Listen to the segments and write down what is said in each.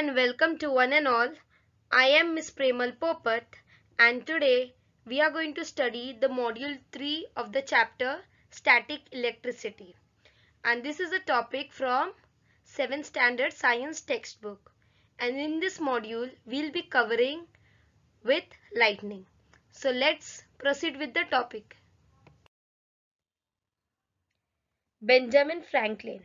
and welcome to one and all. I am Miss Premal Popat and today we are going to study the module 3 of the chapter Static Electricity. And this is a topic from 7th standard science textbook. And in this module we'll be covering with lightning. So let's proceed with the topic. Benjamin Franklin.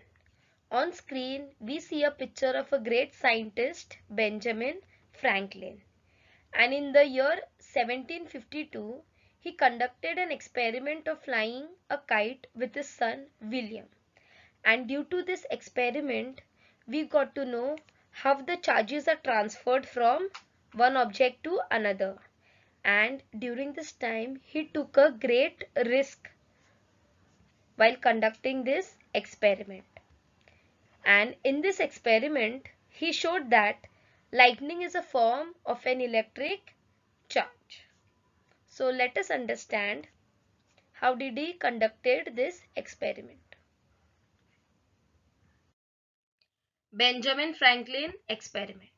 On screen, we see a picture of a great scientist, Benjamin Franklin. And in the year 1752, he conducted an experiment of flying a kite with his son, William. And due to this experiment, we got to know how the charges are transferred from one object to another. And during this time, he took a great risk while conducting this experiment. And in this experiment, he showed that lightning is a form of an electric charge. So let us understand how did he conducted this experiment. Benjamin Franklin experiment.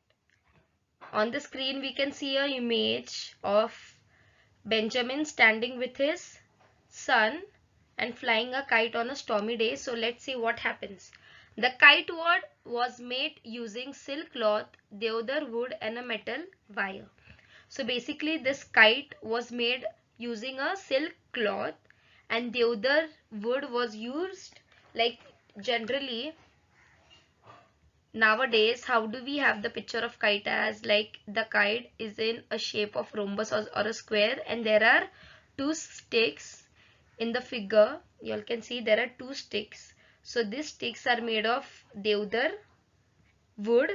On the screen we can see an image of Benjamin standing with his son and flying a kite on a stormy day. So let's see what happens. The kite was made using silk cloth, deodar wood and a metal wire. So basically this kite was made using a silk cloth and deodar wood was used. Like generally nowadays, how do we have the picture of kite as like the kite is in a shape of rhombus or a square and there are two sticks in the figure. You all can see there are two sticks. So these sticks are made of deodar wood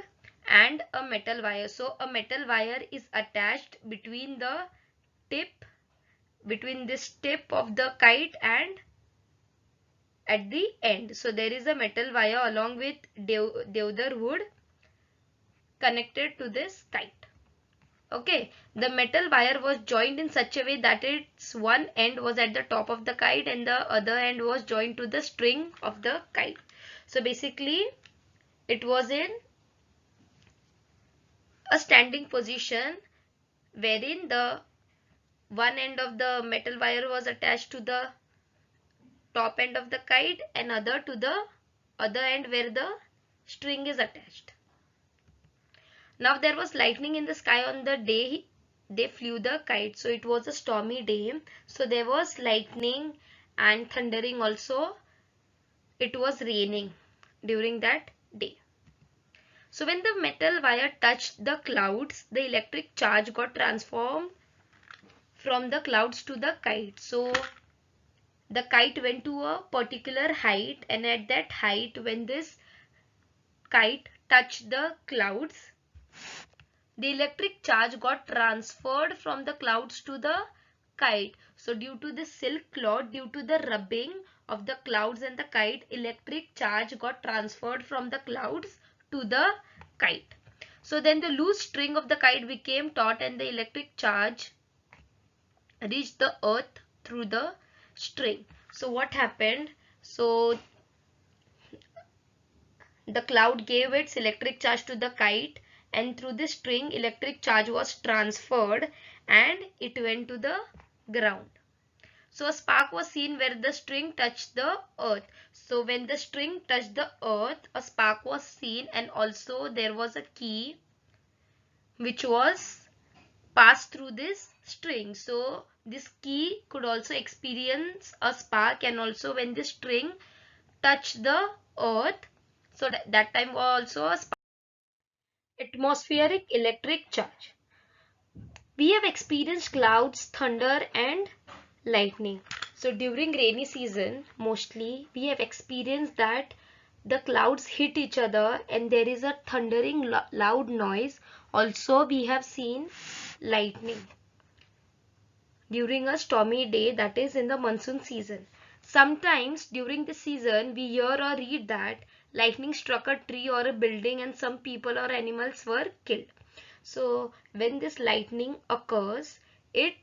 and a metal wire. So a metal wire is attached between this tip of the kite and at the end. So there is a metal wire along with deodar wood connected to this kite. Okay, the metal wire was joined in such a way that its one end was at the top of the kite and the other end was joined to the string of the kite. So basically it was in a standing position wherein the one end of the metal wire was attached to the top end of the kite and other to the other end where the string is attached. Now there was lightning in the sky on the day they flew the kite. So it was a stormy day. So there was lightning and thundering also. It was raining during that day. So when the metal wire touched the clouds, the electric charge got transformed from the clouds to the kite. So the kite went to a particular height and at that height when this kite touched the clouds, the electric charge got transferred from the clouds to the kite. So due to the silk cloth, due to the rubbing of the clouds and the kite, electric charge got transferred from the clouds to the kite. So then the loose string of the kite became taut and the electric charge reached the earth through the string. So what happened? So the cloud gave its electric charge to the kite and through the string electric charge was transferred and it went to the ground. So a spark was seen where the string touched the earth. So when the string touched the earth, a spark was seen and also there was a key which was passed through this string. So this key could also experience a spark and also when the string touched the earth, so that time also a spark. Atmospheric electric charge. We have experienced clouds, thunder and lightning. So during rainy season, mostly we have experienced that the clouds hit each other and there is a thundering loud noise. Also we have seen lightning during a stormy day, that is in the monsoon season. Sometimes during the season we hear or read that lightning struck a tree or a building and some people or animals were killed. So when this lightning occurs, it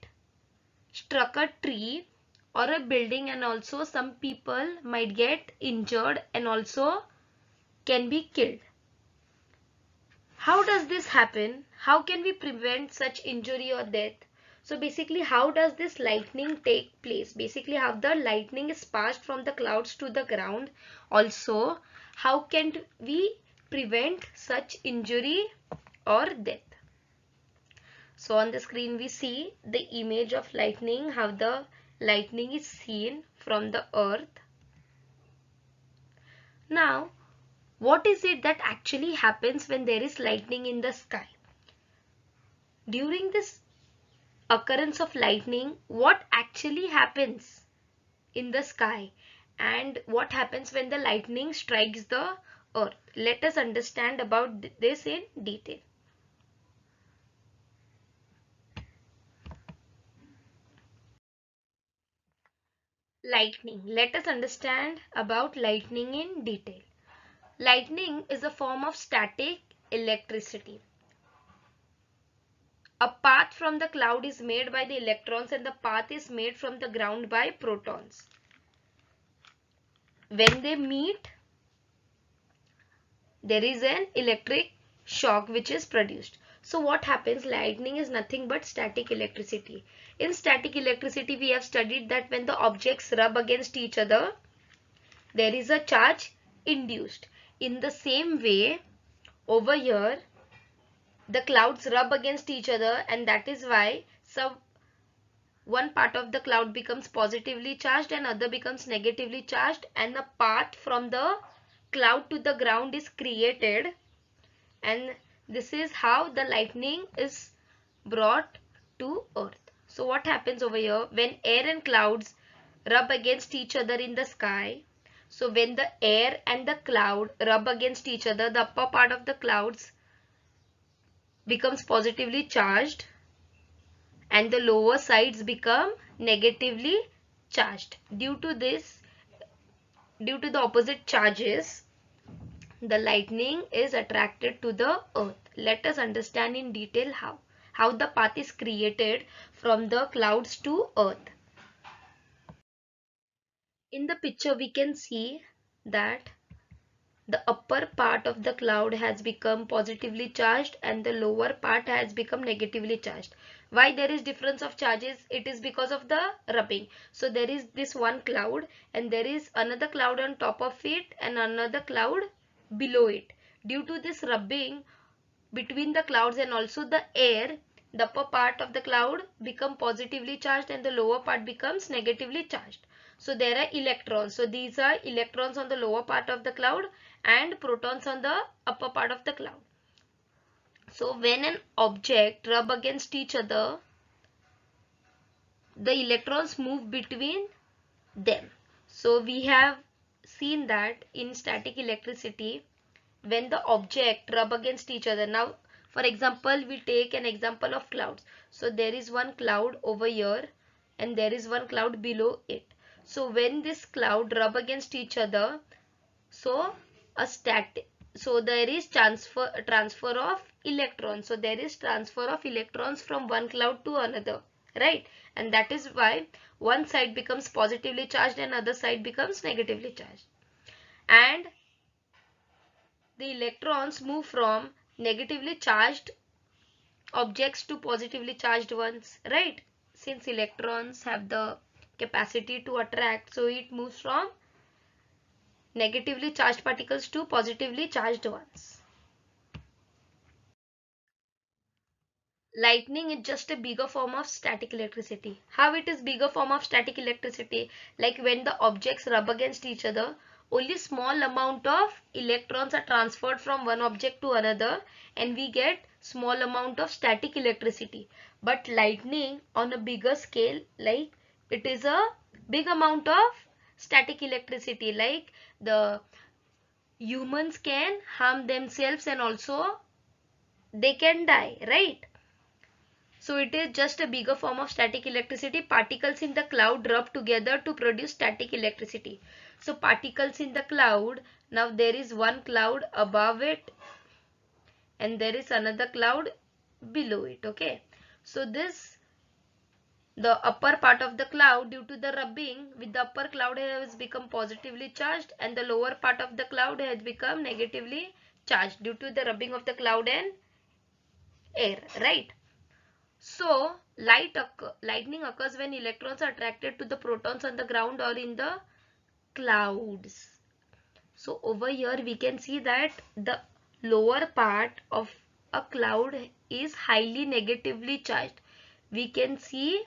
struck a tree or a building and also some people might get injured and also can be killed. How does this happen? How can we prevent such injury or death? So basically, how does this lightning take place? Basically, how the lightning is passed from the clouds to the ground. Also, how can we prevent such injury or death? So on the screen we see the image of lightning, how the lightning is seen from the earth. Now, what is it that actually happens when there is lightning in the sky? During this occurrence of lightning, what actually happens in the sky and what happens when the lightning strikes the earth? Let us understand about this in detail. Lightning. Let us understand about lightning in detail. Lightning is a form of static electricity. A path from the cloud is made by the electrons and the path is made from the ground by protons. When they meet, there is an electric shock which is produced. So what happens? Lightning is nothing but static electricity. In static electricity, we have studied that when the objects rub against each other, there is a charge induced. In the same way, over here, the clouds rub against each other, and that is why one part of the cloud becomes positively charged and other becomes negatively charged, and the path from the cloud to the ground is created, and this is how the lightning is brought to earth. So what happens over here? When air and clouds rub against each other in the sky, so when the air and the cloud rub against each other, the upper part of the clouds becomes positively charged and the lower sides become negatively charged. Due to the opposite charges, the lightning is attracted to the earth. Let us understand in detail how the path is created from the clouds to earth. In the picture we can see that the upper part of the cloud has become positively charged and the lower part has become negatively charged. Why there is difference of charges? It is because of the rubbing. So there is this one cloud and there is another cloud on top of it and another cloud below it. Due to this rubbing between the clouds and also the air, the upper part of the cloud become positively charged and the lower part becomes negatively charged. So there are electrons. So these are electrons on the lower part of the cloud and protons on the upper part of the cloud. So when an object rub against each other, the electrons move between them. So we have seen that in static electricity, when the object rub against each other. Now for example, we take an example of clouds. So there is one cloud over here and there is one cloud below it. So when this cloud rub against each other, so there is transfer of electrons. So there is transfer of electrons from one cloud to another, right? And that is why one side becomes positively charged and other side becomes negatively charged. And the electrons move from negatively charged objects to positively charged ones, right? Since electrons have the capacity to attract, so it moves from negatively charged particles to positively charged ones. Lightning is just a bigger form of static electricity. How it is bigger form of static electricity? Like when the objects rub against each other, only small amount of electrons are transferred from one object to another and we get small amount of static electricity. But lightning on a bigger scale, like it is a big amount of static electricity, like the humans can harm themselves and also they can die, right? So it is just a bigger form of static electricity. Particles in the cloud rub together to produce static electricity. So particles in the cloud, now there is one cloud above it and there is another cloud below it, okay? So the upper part of the cloud, due to the rubbing with the upper cloud, has become positively charged and the lower part of the cloud has become negatively charge due to the rubbing of the cloud and air, right? So lightning occurs when electrons are attracted to the protons on the ground or in the clouds. So over here we can see that the lower part of a cloud is highly negatively charged. We can see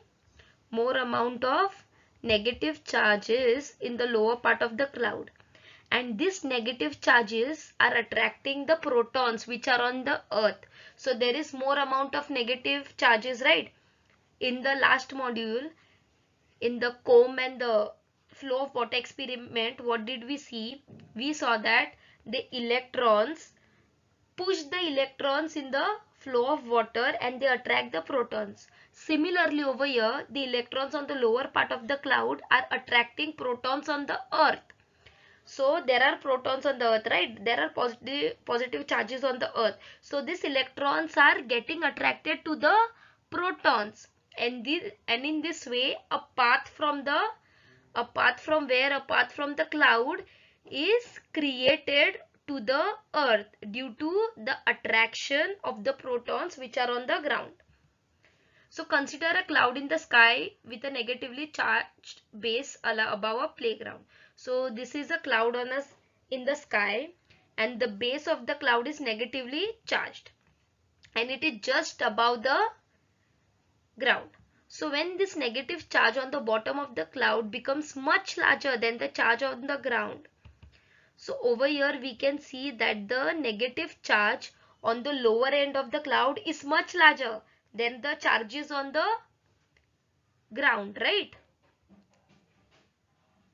more amount of negative charges in the lower part of the cloud, and these negative charges are attracting the protons which are on the earth. So there is more amount of negative charges, right? In the last module, in the comb and the flow of water experiment, what did we see? We saw that the electrons push the electrons in the flow of water and they attract the protons. Similarly over here, the electrons on the lower part of the cloud are attracting protons on the earth. So there are protons on the earth, right? There are positive charges on the earth. So these electrons are getting attracted to the protons, and in this way a path from the cloud is created to the earth due to the attraction of the protons which are on the ground. So consider a cloud in the sky with a negatively charged base above a playground. So this is a cloud in the sky, and the base of the cloud is negatively charged and it is just above the ground. So when this negative charge on the bottom of the cloud becomes much larger than the charge on the ground. So over here we can see that the negative charge on the lower end of the cloud is much larger than the charges on the ground, right?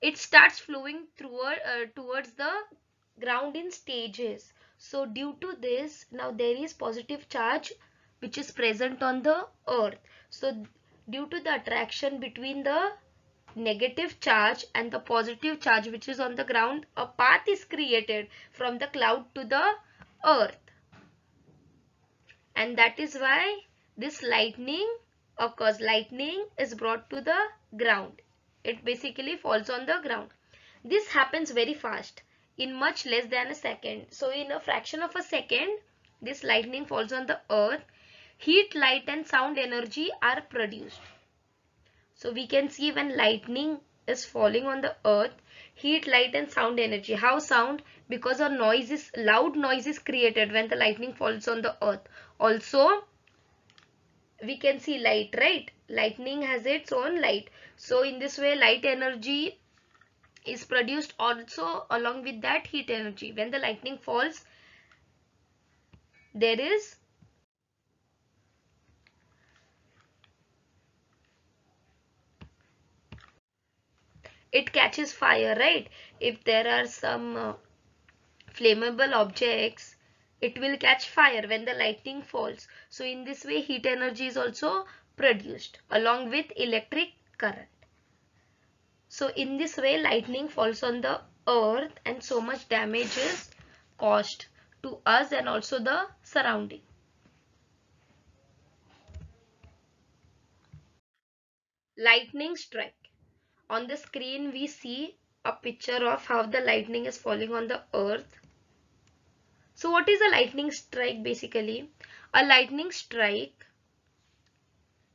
It starts flowing towards the ground in stages. So due to this, now there is positive charge which is present on the earth. So due to the attraction between the negative charge and the positive charge which is on the ground, a path is created from the cloud to the earth, and that is why this lightning occurs. Lightning is brought to the ground. It basically falls on the ground. This happens very fast, in much less than a second. So in a fraction of a second, this lightning falls on the earth. Heat, light and sound energy are produced. So we can see when lightning is falling on the earth, heat, light and sound energy. How sound? Because a loud noise is created when the lightning falls on the earth. Also, we can see light, right? Lightning has its own light. So in this way, light energy is produced also along with that heat energy. When the lightning falls, there is it catches fire, right? If there are some flammable objects, it will catch fire when the lightning falls. So in this way, heat energy is also produced along with electric current. So in this way, lightning falls on the earth and so much damage is caused to us and also the surrounding. Lightning strike. On the screen we see a picture of how the lightning is falling on the earth. So what is a lightning strike basically? A lightning strike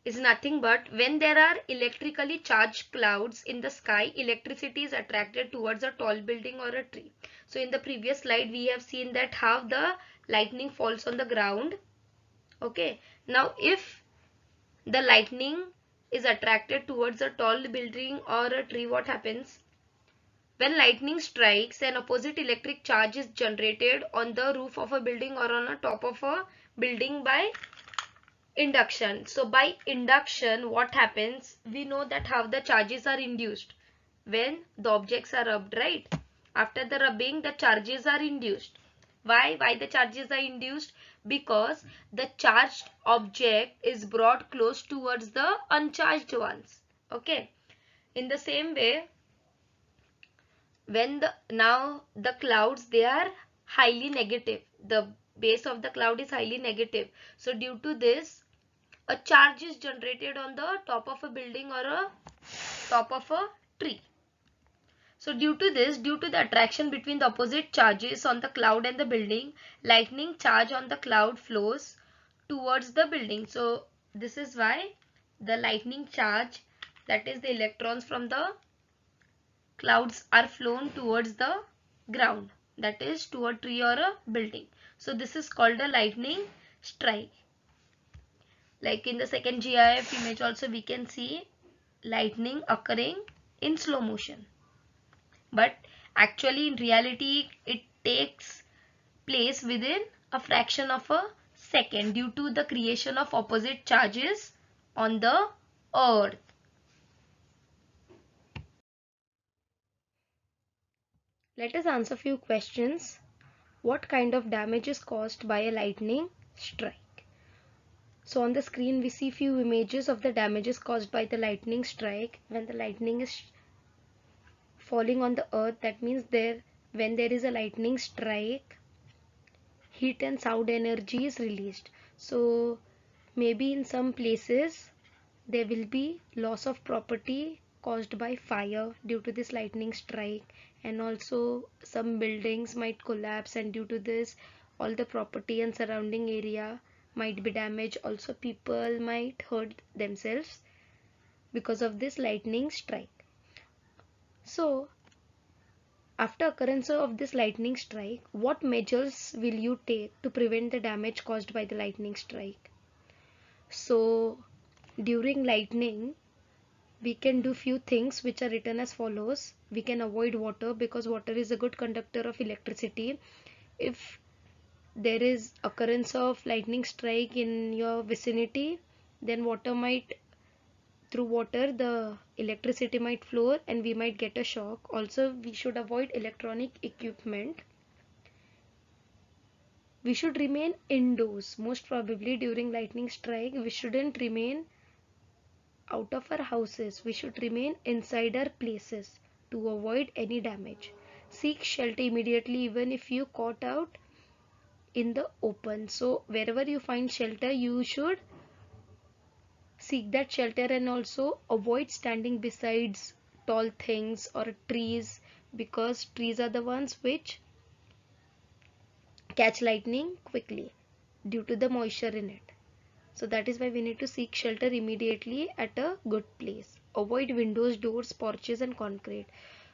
is nothing but when there are electrically charged clouds in the sky, electricity is attracted towards a tall building or a tree. So in the previous slide we have seen that how the lightning falls on the ground. Okay, now if the lightning is attracted towards a tall building or a tree, what happens? When lightning strikes, an opposite electric charge is generated on the roof of a building or on the top of a building by induction. So by induction, what happens? We know that how the charges are induced when the objects are rubbed, right? After the rubbing, the charges are induced. Why the charges are induced? Because the charged object is brought close towards the uncharged ones. Okay. In the same way, when now the clouds, they are highly negative. The base of the cloud is highly negative. So due to this, a charge is generated on the top of a building or a top of a tree. So due to this, due to the attraction between the opposite charges on the cloud and the building, lightning charge on the cloud flows towards the building. So this is why the lightning charge, that is the electrons from the clouds, are flown towards the ground, that is to a tree or a building. So this is called a lightning strike. Like in the second GIF image also we can see lightning occurring in slow motion. But actually in reality it takes place within a fraction of a second due to the creation of opposite charges on the earth. Let us answer few questions. What kind of damage is caused by a lightning strike? So on the screen we see few images of the damages caused by the lightning strike. When the lightning is falling on the earth, that means when there is a lightning strike, heat and sound energy is released. So maybe in some places there will be loss of property caused by fire due to this lightning strike, and also some buildings might collapse, and due to this all the property and surrounding area might be damaged. Also people might hurt themselves because of this lightning strike. So after occurrence of this lightning strike, what measures will you take to prevent the damage caused by the lightning strike? So during lightning we can do few things which are written as follows. We can avoid water because water is a good conductor of electricity. If there is occurrence of lightning strike in your vicinity, then through water the electricity might flow and we might get a shock. Also we should avoid electronic equipment. We should remain indoors. Most probably during lightning strike we shouldn't remain out of our houses. We should remain inside our places to avoid any damage. Seek shelter immediately even if you caught out in the open. So wherever you find shelter you should seek that shelter, and also avoid standing besides tall things or trees, because trees are the ones which catch lightning quickly due to the moisture in it. So that is why we need to seek shelter immediately at a good place. Avoid windows, doors, porches and concrete.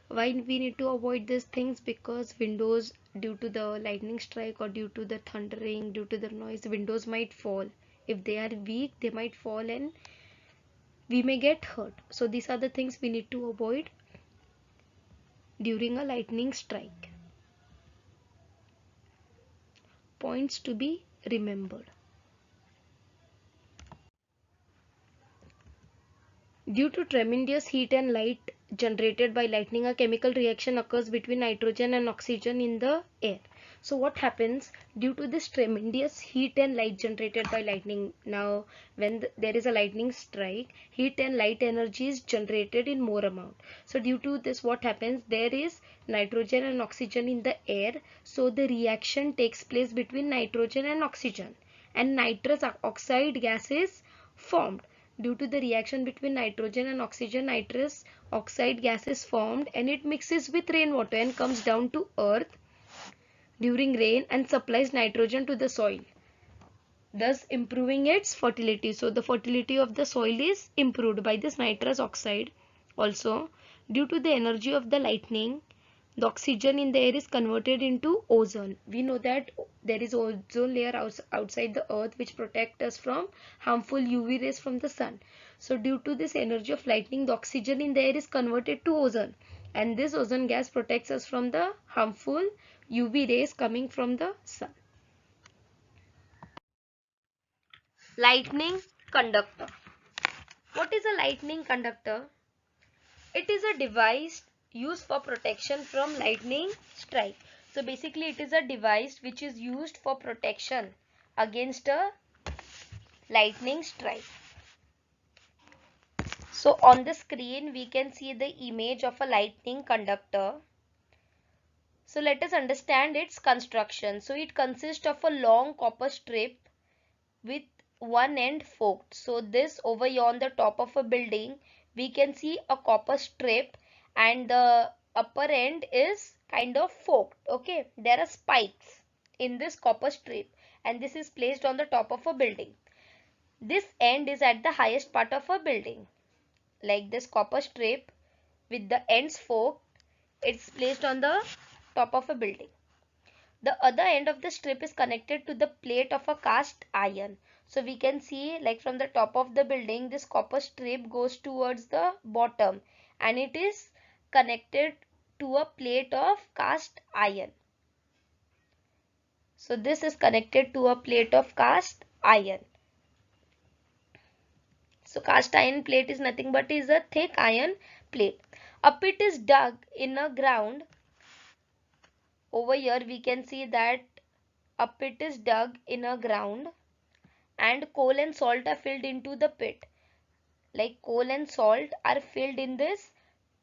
Why we need to avoid these things? Because windows, due to the lightning strike or due to the thundering, due to the noise, windows might fall. If they are weak, they might fall and we may get hurt. So these are the things we need to avoid during a lightning strike. Points to be remembered. Due to tremendous heat and light generated by lightning, a chemical reaction occurs between nitrogen and oxygen in the air. So what happens due to this tremendous heat and light generated by lightning? Now when there is a lightning strike, heat and light energy is generated in more amount. So due to this what happens, there is nitrogen and oxygen in the air. So the reaction takes place between nitrogen and oxygen, and nitrous oxide gas is formed. Due to the reaction between nitrogen and oxygen, nitrous oxide gas is formed and it mixes with rainwater and comes down to earth during rain and supplies nitrogen to the soil, thus improving its fertility. So the fertility of the soil is improved by this nitrous oxide. Also, due to the energy of the lightning, the oxygen in the air is converted into ozone. We know that there is ozone layer outside the earth which protect us from harmful UV rays from the sun. So due to this energy of lightning, the oxygen in the air is converted to ozone, and this ozone gas protects us from the harmful UV rays coming from the sun. Lightning conductor. What is a lightning conductor? It is a device used for protection from lightning strike. So basically it is a device which is used for protection against a lightning strike. So on the screen we can see the image of a lightning conductor. So let us understand its construction. So it consists of a long copper strip with one end forked. So this over here on the top of a building we can see a copper strip, and the upper end is kind of forked. Okay, there are spikes in this copper strip, and this is placed on the top of a building. This end is at the highest part of a building, like this copper strip with the ends forked. It's placed on the top of a building. The other end of the strip is connected to the plate of a cast iron. So we can see, like from the top of the building, this copper strip goes towards the bottom and it is connected to a plate of cast iron. So this is connected to a plate of cast iron. So cast iron plate is nothing but is a thick iron plate. A pit is dug in a ground. Over here we can see that a pit is dug in a ground and coal and salt are filled into the pit. Like coal and salt are filled in this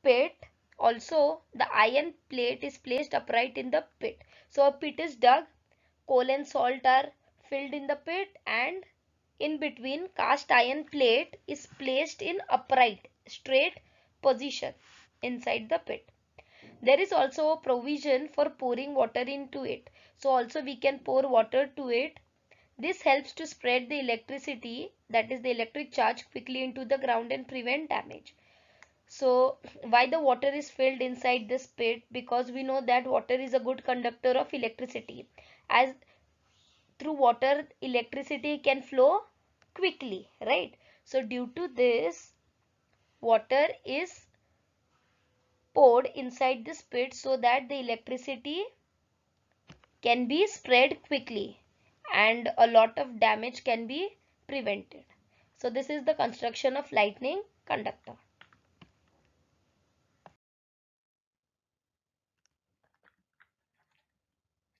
pit. Also, the iron plate is placed upright in the pit. So a pit is dug, coal and salt are filled in the pit, and in between cast iron plate is placed in upright, straight position inside the pit. There is also a provision for pouring water into it. So also we can pour water to it. This helps to spread the electricity, that is the electric charge, quickly into the ground and prevent damage. So why the water is filled inside this pit? Because we know that water is a good conductor of electricity. As through water electricity can flow quickly, right? So due to this, water is poured inside this pit so that the electricity can be spread quickly and a lot of damage can be prevented. So this is the construction of lightning conductor.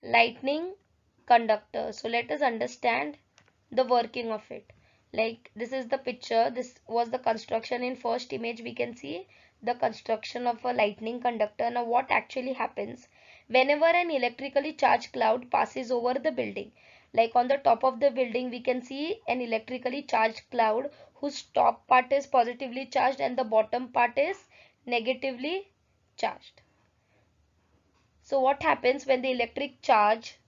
Lightning conductor. So let us understand the working of it. Like this is the picture. This was the construction. In first image we can see the construction of a lightning conductor. Now what actually happens whenever an electrically charged cloud passes over the building? Like on the top of the building we can see an electrically charged cloud whose top part is positively charged and the bottom part is negatively charged. So what happens when the electric charge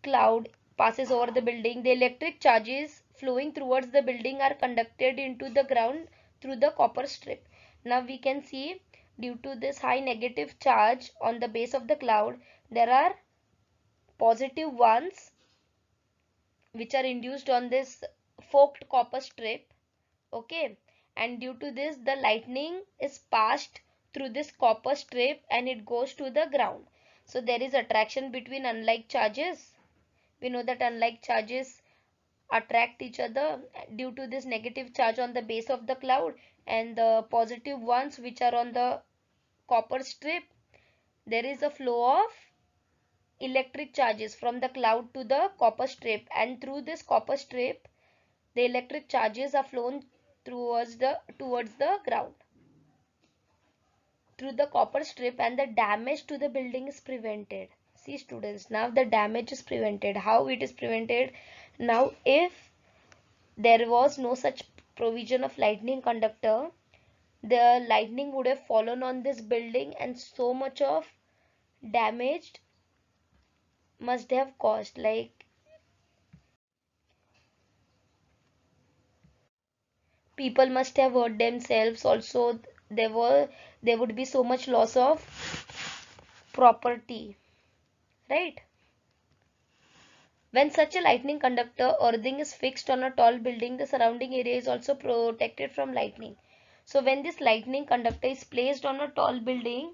cloud passes over the building? The electric charges flowing towards the building are conducted into the ground through the copper strip. Now we can see, due to this high negative charge on the base of the cloud, there are positive ones which are induced on this forked copper strip. Okay, and due to this the lightning is passed through this copper strip and it goes to the ground. So there is attraction between unlike charges. We know that unlike charges attract each other due to this negative charge on the base of the cloud, and the positive ones which are on the copper strip, there is a flow of electric charges from the cloud to the copper strip, and through this copper strip the electric charges are flown towards the ground through the copper strip, and the damage to the building is prevented. See students, now the damage is prevented. How it is prevented? Now if there was no such provision of lightning conductor, the lightning would have fallen on this building and so much of damage must have caused. Like people must have hurt themselves. Also there would be so much loss of property, right? When such a lightning conductor earthing is fixed on a tall building, the surrounding area is also protected from lightning. So when this lightning conductor is placed on a tall building,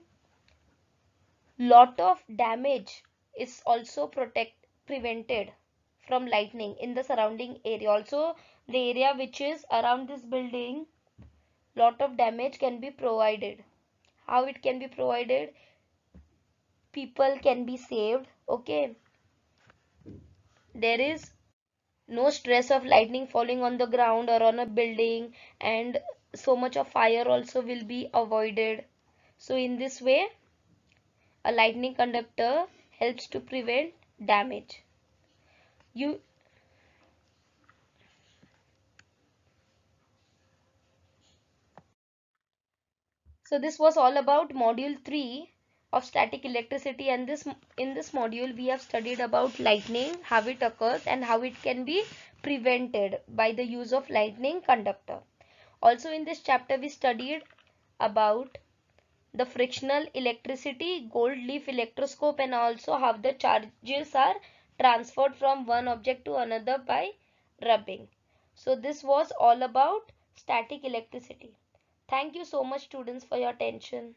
lot of damage is also prevented from lightning in the surrounding area. Also the area which is around this building, lot of damage can be provided. How it can be provided? People can be saved. Okay, there is no stress of lightning falling on the ground or on a building, and so much of fire also will be avoided. So in this way a lightning conductor helps to prevent damage. You So this was all about module 3. of static electricity, and in this module we have studied about lightning, how it occurs and how it can be prevented by the use of lightning conductor. Also in this chapter we studied about the frictional electricity, gold leaf electroscope, and also how the charges are transferred from one object to another by rubbing. So this was all about static electricity. Thank you so much students for your attention.